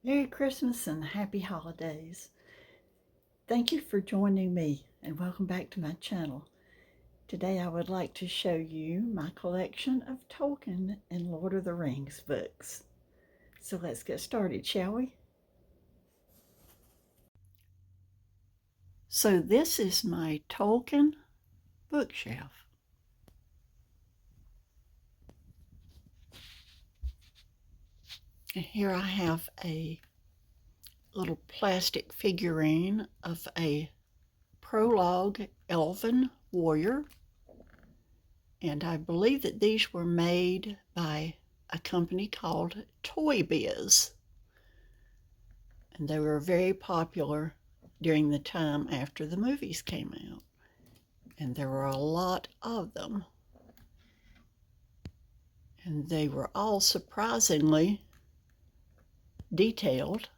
Merry Christmas and Happy Holidays. Thank you for joining me and welcome back to my channel. Today I would like to show you my collection of Tolkien and Lord of the Rings books. So let's get started, shall we? So this is my Tolkien bookshelf. And here I have a little plastic figurine of a prologue elven warrior. And I believe that these were made by a company called Toy Biz. And they were very popular during the time after the movies came out. And there were a lot of them. And they were all surprisingly detailed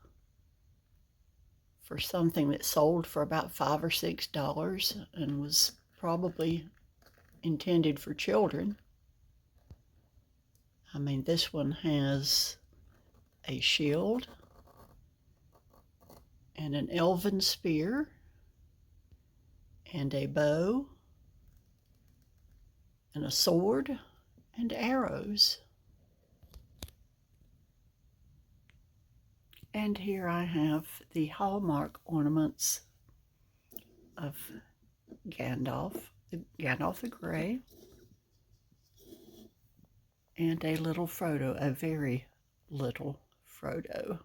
for something that sold for about $5 or $6 and was probably intended for children. I mean, this one has a shield and an elven spear and a bow and a sword and arrows. And here I have the hallmark ornaments of Gandalf the Grey, and a little Frodo, a very little Frodo.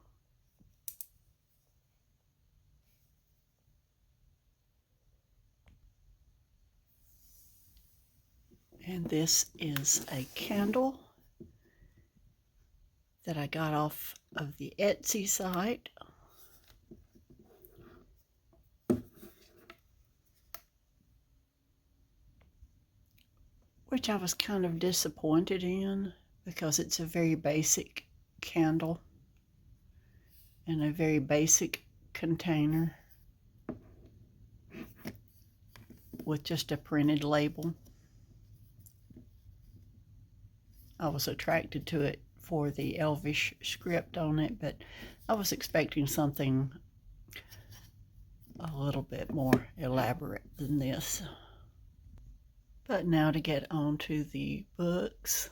And this is a candle that I got off of the Etsy site. Which I was kind of disappointed in because it's a very basic candle in a very basic container with just a printed label. I was attracted to it for the Elvish script on it, but I was expecting something a little bit more elaborate than this. But now to get on to the books.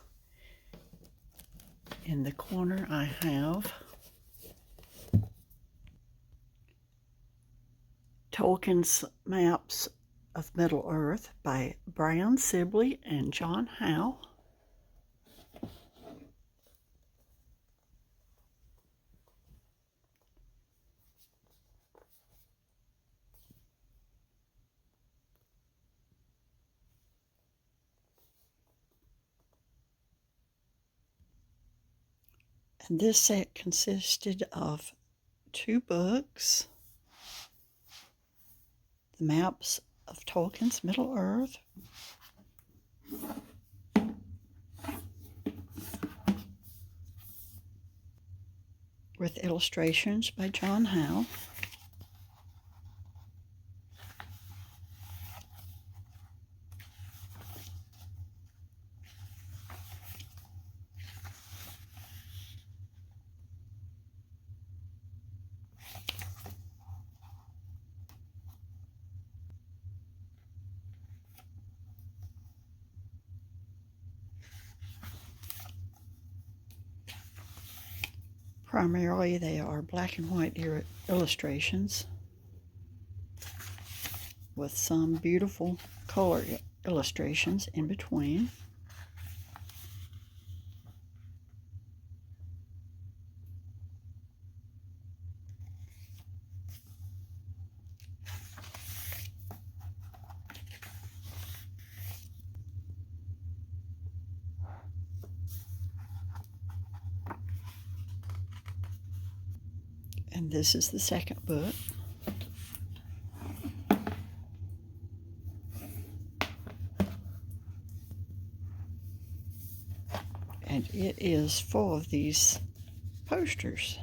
In the corner I have Tolkien's Maps of Middle-earth by Brian Sibley and John Howe. And this set consisted of 2 books, the Maps of Tolkien's Middle-earth, with illustrations by John Howe, primarily they are black and white illustrations with some beautiful color illustrations in between. And this is the second book. And it is full of these posters.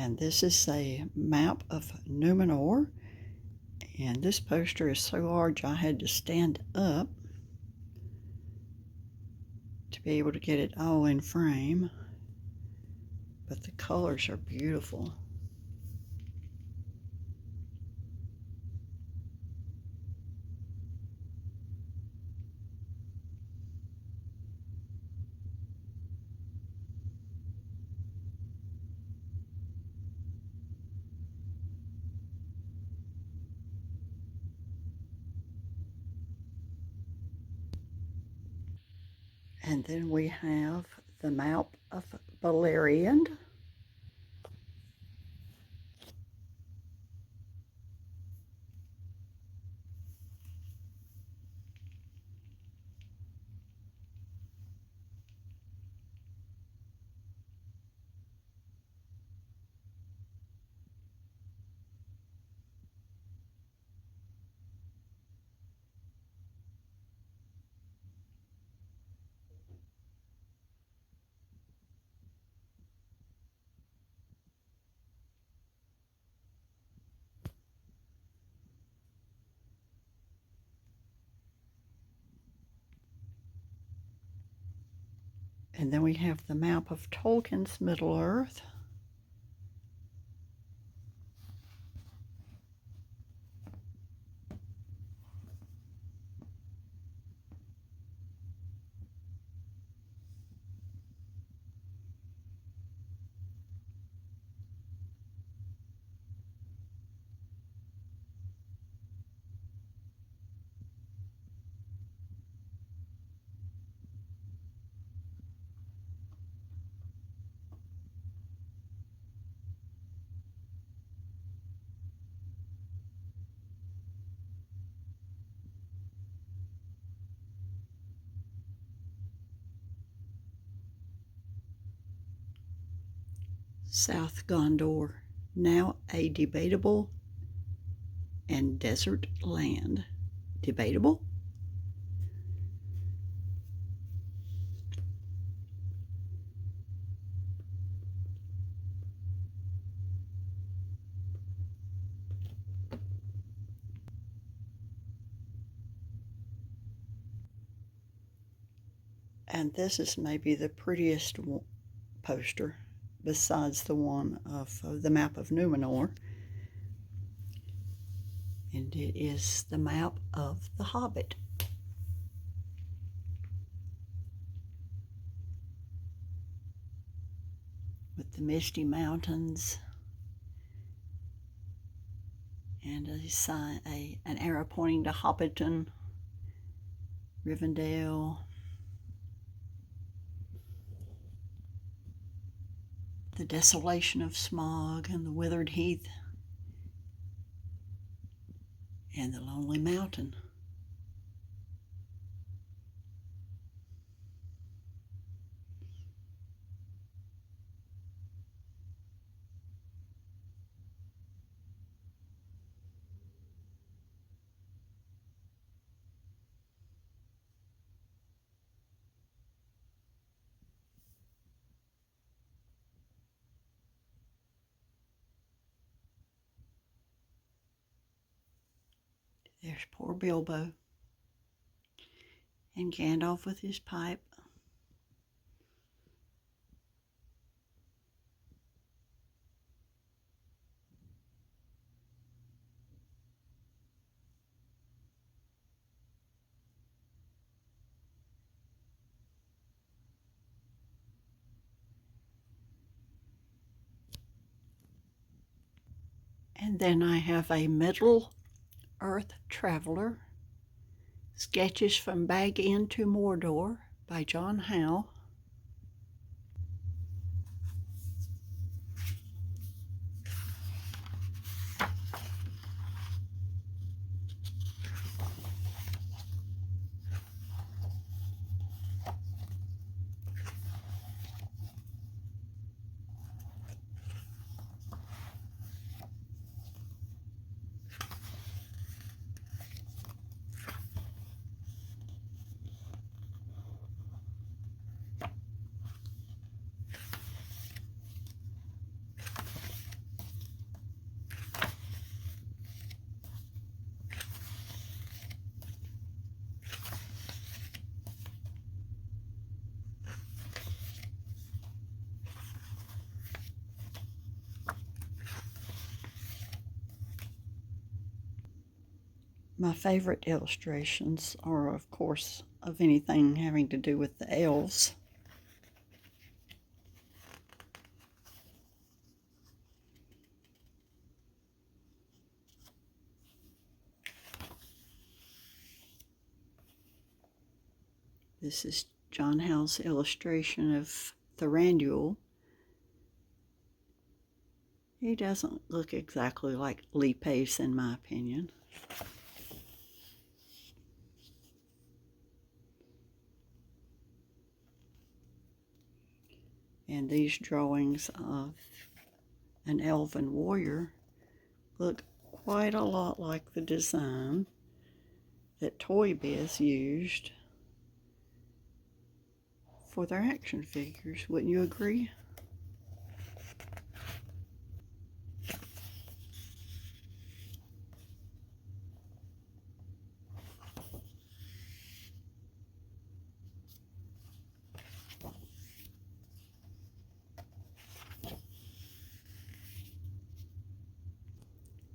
And this is a map of Numenor. And this poster is so large I had to stand up to be able to get it all in frame. But the colors are beautiful. And then we have the map of Beleriand. And then we have the map of Tolkien's Middle-earth. South Gondor, now a debatable and desert land. Debatable? And this is maybe the prettiest poster besides the one of the map of Numenor. And it is the map of The Hobbit. With the misty mountains and an arrow pointing to Hobbiton, Rivendell, the desolation of Smog and the withered heath, and the lonely mountain. There's poor Bilbo and Gandalf with his pipe. And then I have a Middle-earth Traveler, Sketches from Bag End to Mordor by John Howe. My favorite illustrations are, of course, of anything having to do with the elves. This is John Howe's illustration of Thranduil. He doesn't look exactly like Lee Pace, in my opinion. And these drawings of an elven warrior look quite a lot like the design that Toy Biz used for their action figures. Wouldn't you agree?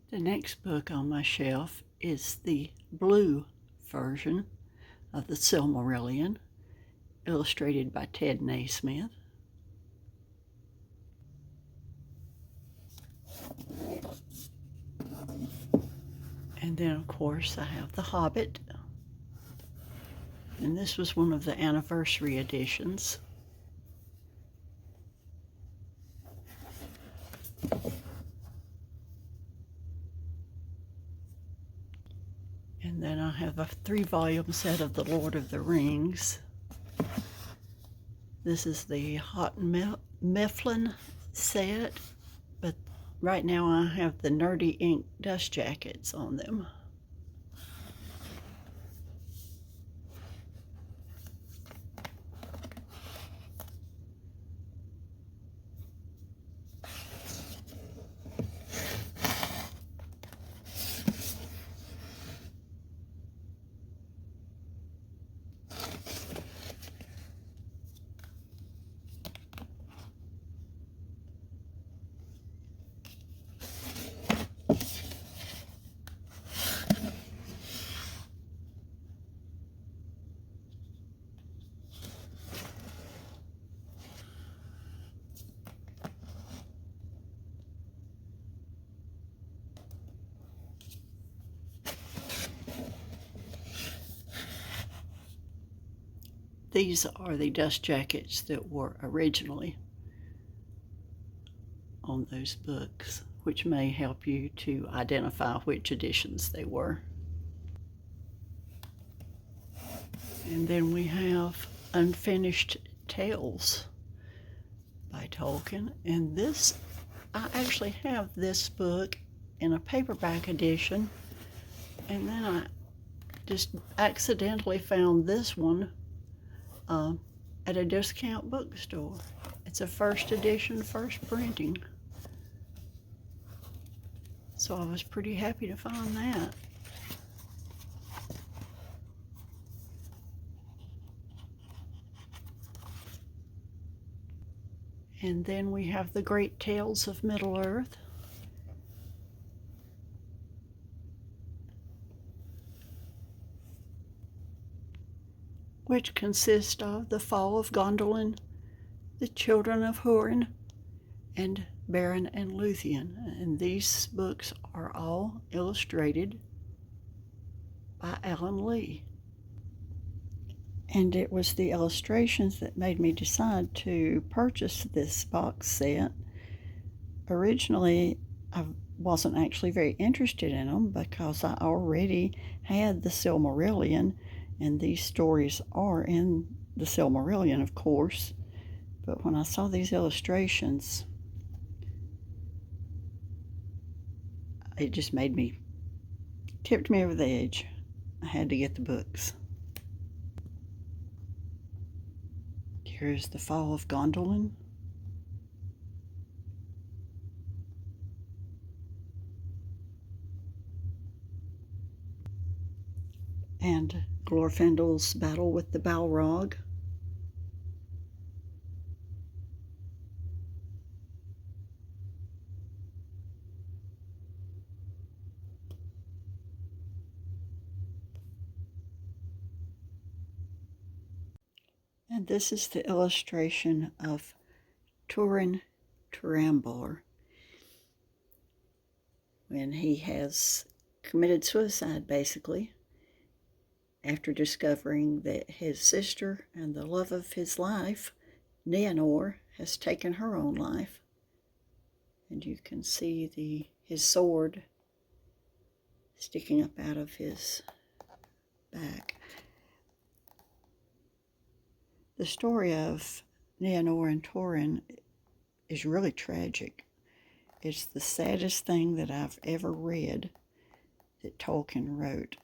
The next book on my shelf is the blue version of the Silmarillion, illustrated by Ted Naismith. And then, of course, I have The Hobbit. And this was one of the anniversary editions. And then I have a 3-volume set of The Lord of the Rings. This is the Hot Mifflin set, but right now I have the Nerdy Ink dust jackets on them. These are the dust jackets that were originally on those books, which may help you to identify which editions they were. And then we have Unfinished Tales by Tolkien. And this, I actually have this book in a paperback edition, and then I just accidentally found this one at a discount bookstore. It's a first edition, first printing. So I was pretty happy to find that. And then we have The Great Tales of Middle-earth. Which consist of The Fall of Gondolin, The Children of Húrin, and Beren and Luthien. And these books are all illustrated by Alan Lee. And it was the illustrations that made me decide to purchase this box set. Originally, I wasn't actually very interested in them because I already had the Silmarillion, and these stories are in the Silmarillion, of course. But when I saw these illustrations, it just tipped me over the edge. I had to get the books. Here's The Fall of Gondolin. And Glorfindel's battle with the Balrog. And this is the illustration of Turin Turambar when he has committed suicide, basically, after discovering that his sister and the love of his life, Numenor, has taken her own life. And you can see his sword sticking up out of his back. The story of Numenor and Turin is really tragic. It's the saddest thing that I've ever read that Tolkien wrote.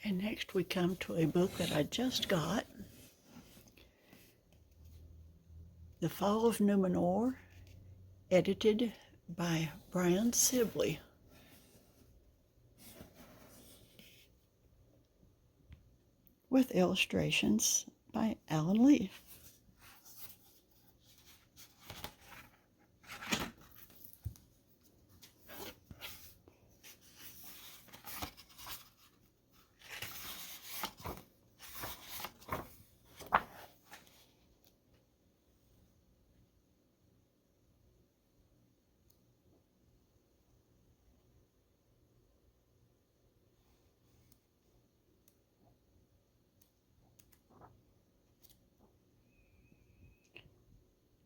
And next we come to a book that I just got, The Fall of Numenor, edited by Brian Sibley. With illustrations by Alan Lee.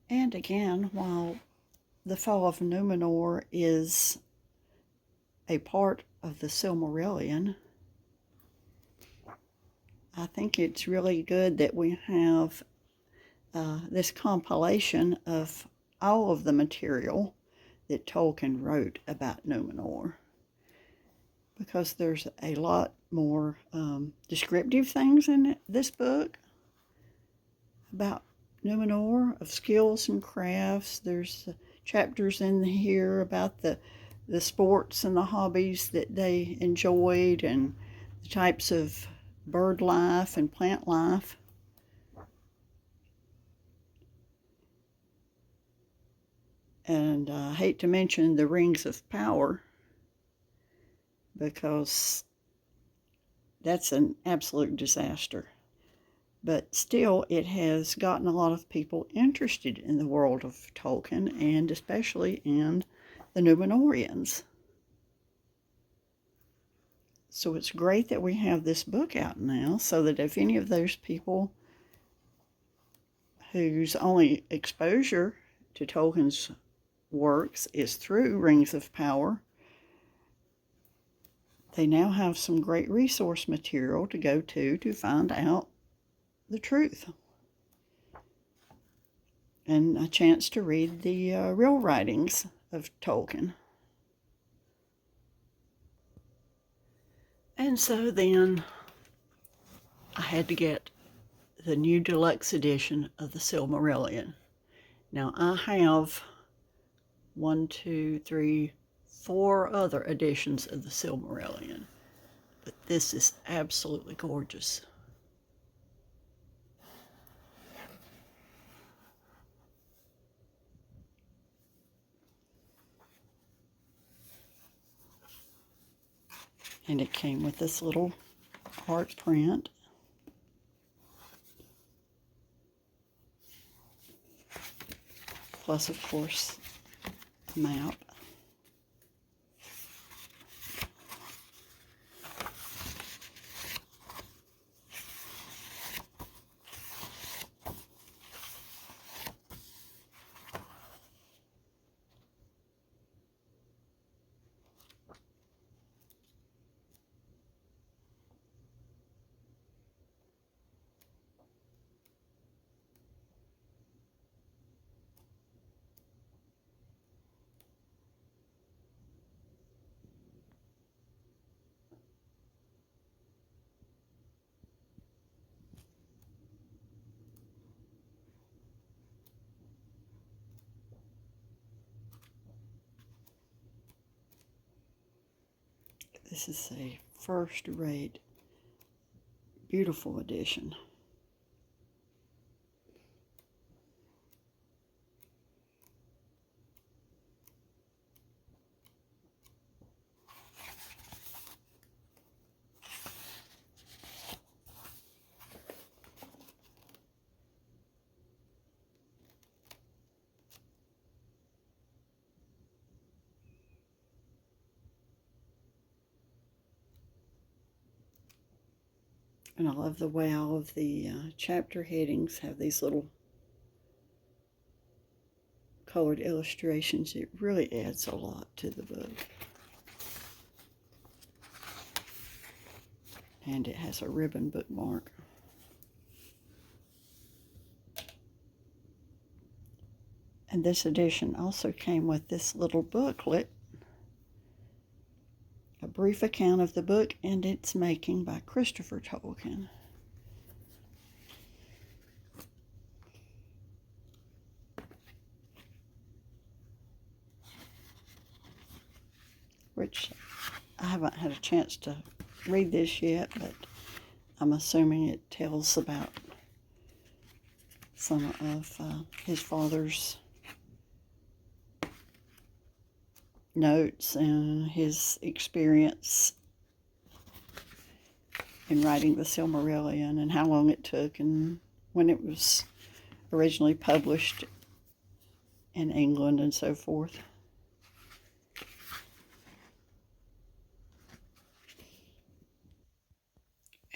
And again, while The Fall of Numenor is a part of the Silmarillion, I think it's really good that we have this compilation of all of the material that Tolkien wrote about Numenor, because there's a lot more descriptive things in this book about Numenor, of skills and crafts. There's chapters in here about the sports and the hobbies that they enjoyed, and the types of bird life and plant life. And I hate to mention the rings of power, because that's an absolute disaster. But still, it has gotten a lot of people interested in the world of Tolkien, and especially in the Numenorians. So it's great that we have this book out now, so that if any of those people whose only exposure to Tolkien's works is through Rings of Power, they now have some great resource material to go to find out the truth, and a chance to read the real writings of Tolkien. And so then I had to get the new deluxe edition of the Silmarillion. Now I have 4 other editions of the Silmarillion, but this is absolutely gorgeous. And it came with this little art print. Plus, of course, a map. This is a first-rate, beautiful edition. And I love the way all of the chapter headings have these little colored illustrations. It really adds a lot to the book. And it has a ribbon bookmark. And this edition also came with this little booklet, a brief account of the book and its making by Christopher Tolkien. Which I haven't had a chance to read this yet, but I'm assuming it tells about some of his father's notes and his experience in writing the Silmarillion and how long it took and when it was originally published in England and so forth.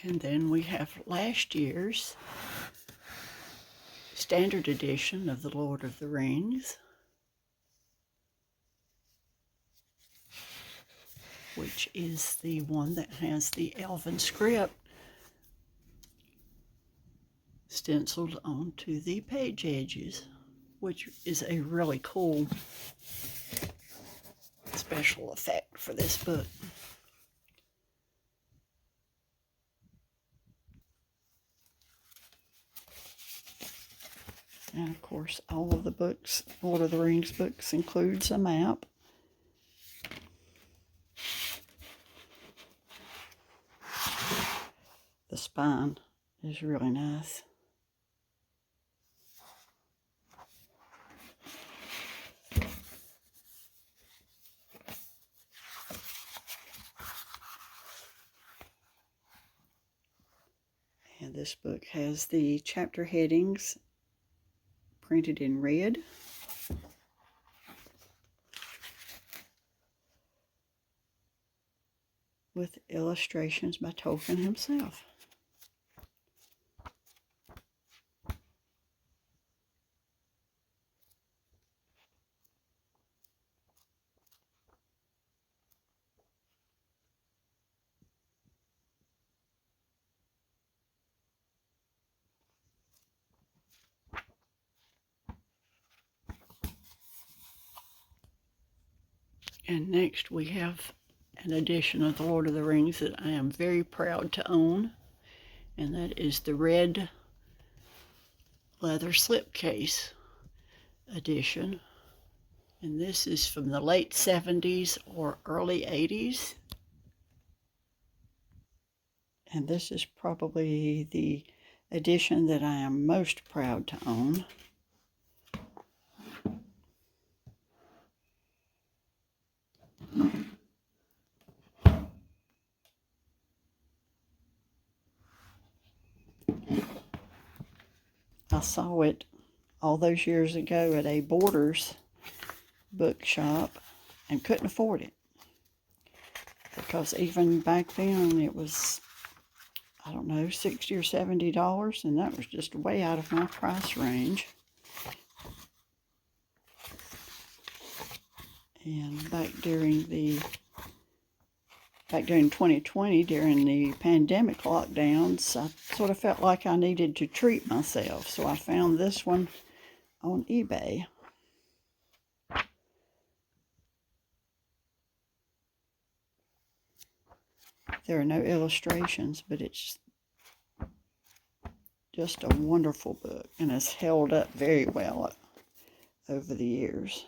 And then we have last year's standard edition of The Lord of the Rings, which is the one that has the Elven script stenciled onto the page edges, which is a really cool special effect for this book. And of course, all of the books, Lord of the Rings books, includes a map. The spine is really nice. And this book has the chapter headings printed in red. With illustrations by Tolkien himself. And next we have an edition of The Lord of the Rings that I am very proud to own, and that is the red leather slipcase edition. And this is from the late 70s or early 80s. And this is probably the edition that I am most proud to own. I saw it all those years ago at a Borders bookshop and couldn't afford it. Because even back then it was, I don't know, $60 or $70, and that was just way out of my price range. And back during 2020, during the pandemic lockdowns, I sort of felt like I needed to treat myself. So I found this one on eBay. There are no illustrations, but it's just a wonderful book and has held up very well over the years.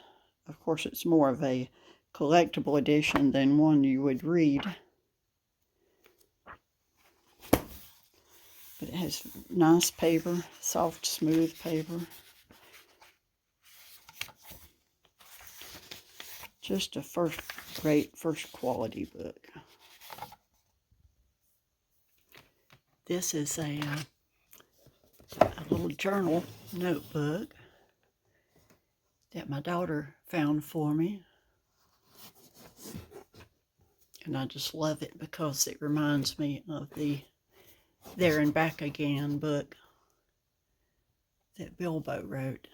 Of course, it's more of a collectible edition than one you would read. But it has nice paper, soft, smooth paper. Just a great first quality book. This is a little journal notebook that my daughter found for me. And I just love it because it reminds me of the There and Back Again book that Bilbo wrote.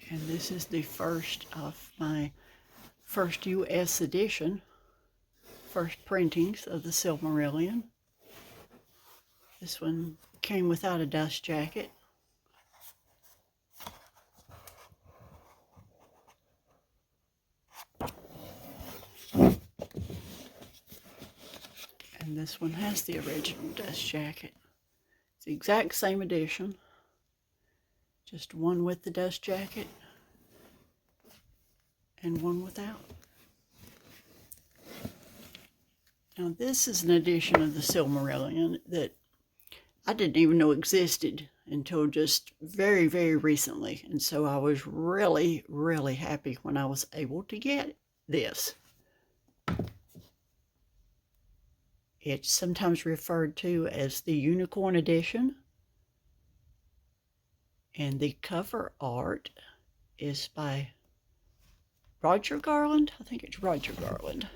And this is the first of my first U.S. edition, first printings of the Silmarillion. This one came without a dust jacket. And this one has the original dust jacket. It's the exact same edition, just one with the dust jacket and one without. Now this is an edition of the Silmarillion that I didn't even know existed until just very, very recently. And so I was really, really happy when I was able to get this. It's sometimes referred to as the Unicorn Edition. And the cover art is by Roger Garland. I think it's Roger Garland.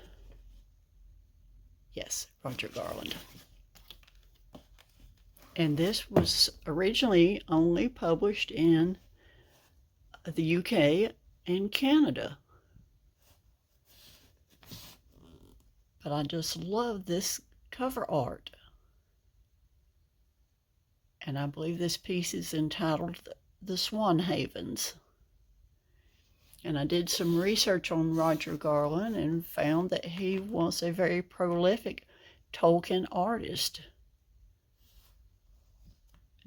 Yes, Roger Garland. And this was originally only published in the UK and Canada. But I just love this cover art. And I believe this piece is entitled The Swan Havens. And I did some research on Roger Garland and found that he was a very prolific Tolkien artist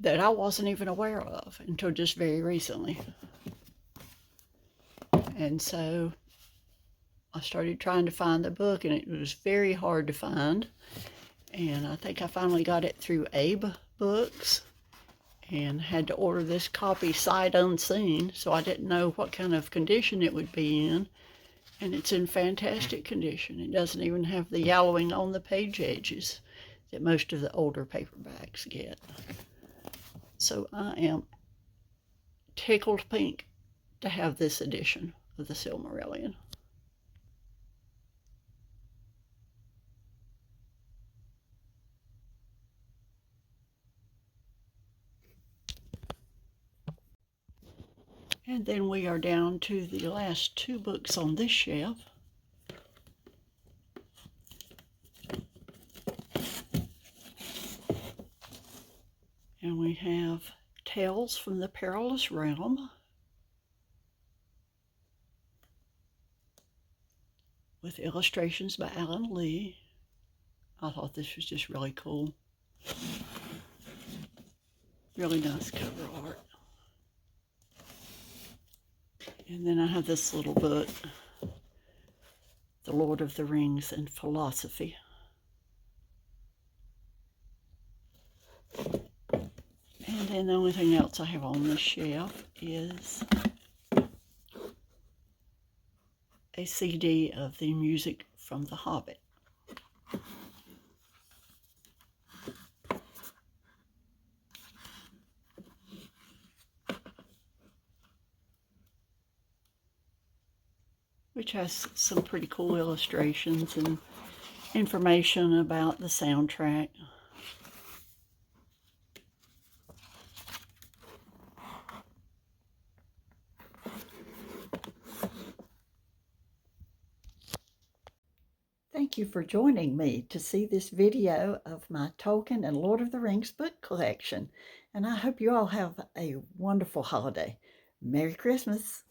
that I wasn't even aware of until just very recently. And so I started trying to find the book, and it was very hard to find. And I think I finally got it through Abe Books and had to order this copy sight unseen, so I didn't know what kind of condition it would be in. And it's in fantastic condition. It doesn't even have the yellowing on the page edges that most of the older paperbacks get. So I am tickled pink to have this edition of the Silmarillion. And then we are down to the last two books on this shelf. And we have Tales from the Perilous Realm with illustrations by Alan Lee. I thought this was just really cool. Really nice cover art. And then I have this little book, The Lord of the Rings and Philosophy. And then the only thing else I have on this shelf is a CD of the music from The Hobbit. Which has some pretty cool illustrations and information about the soundtrack. Thank you for joining me to see this video of my Tolkien and Lord of the Rings book collection. And I hope you all have a wonderful holiday. Merry Christmas!